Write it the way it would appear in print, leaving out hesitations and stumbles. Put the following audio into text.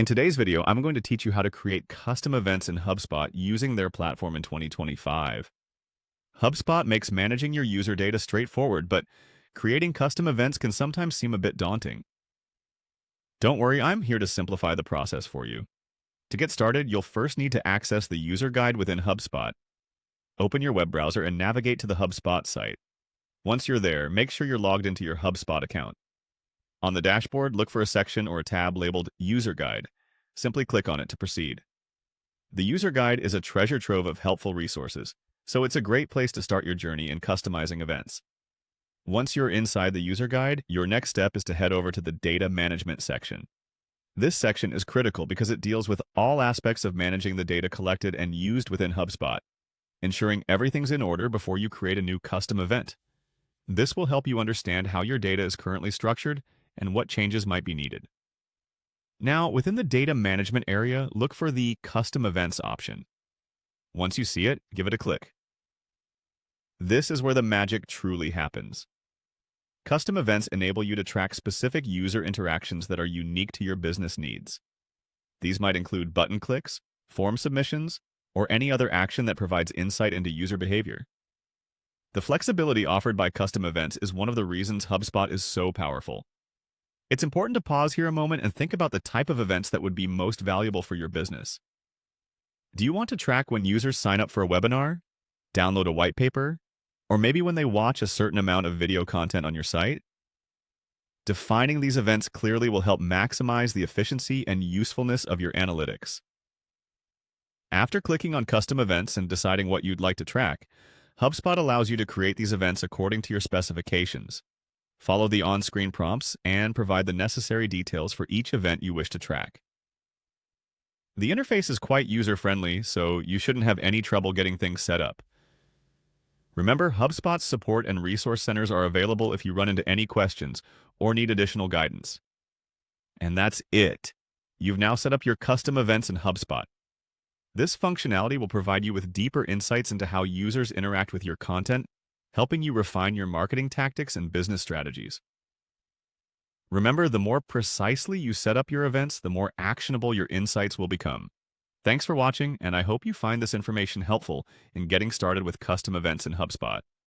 In today's video, I'm going to teach you how to create custom events in HubSpot using their platform in 2025. HubSpot makes managing your user data straightforward, but creating custom events can sometimes seem a bit daunting. Don't worry, I'm here to simplify the process for you. To get started, you'll first need to access the user guide within HubSpot. Open your web browser and navigate to the HubSpot site. Once you're there, make sure you're logged into your HubSpot account. On the dashboard, look for a section or a tab labeled User Guide. Simply click on it to proceed. The User Guide is a treasure trove of helpful resources, so it's a great place to start your journey in customizing events. Once you're inside the User Guide, your next step is to head over to the Data Management section. This section is critical because it deals with all aspects of managing the data collected and used within HubSpot, ensuring everything's in order before you create a new custom event. This will help you understand how your data is currently structured and what changes might be needed. Now, within the Data Management area, look for the Custom Events option. Once you see it, give it a click. This is where the magic truly happens. Custom events enable you to track specific user interactions that are unique to your business needs. These might include button clicks, form submissions, or any other action that provides insight into user behavior. The flexibility offered by custom events is one of the reasons HubSpot is so powerful. It's important to pause here a moment and think about the type of events that would be most valuable for your business. Do you want to track when users sign up for a webinar, download a white paper, or maybe when they watch a certain amount of video content on your site? Defining these events clearly will help maximize the efficiency and usefulness of your analytics. After clicking on Custom Events and deciding what you'd like to track, HubSpot allows you to create these events according to your specifications. Follow the on-screen prompts and provide the necessary details for each event you wish to track. The interface is quite user-friendly, so you shouldn't have any trouble getting things set up. Remember, HubSpot's support and resource centers are available if you run into any questions or need additional guidance. And that's it. You've now set up your custom events in HubSpot. This functionality will provide you with deeper insights into how users interact with your content, helping you refine your marketing tactics and business strategies. Remember, the more precisely you set up your events, the more actionable your insights will become. Thanks for watching, and I hope you find this information helpful in getting started with custom events in HubSpot.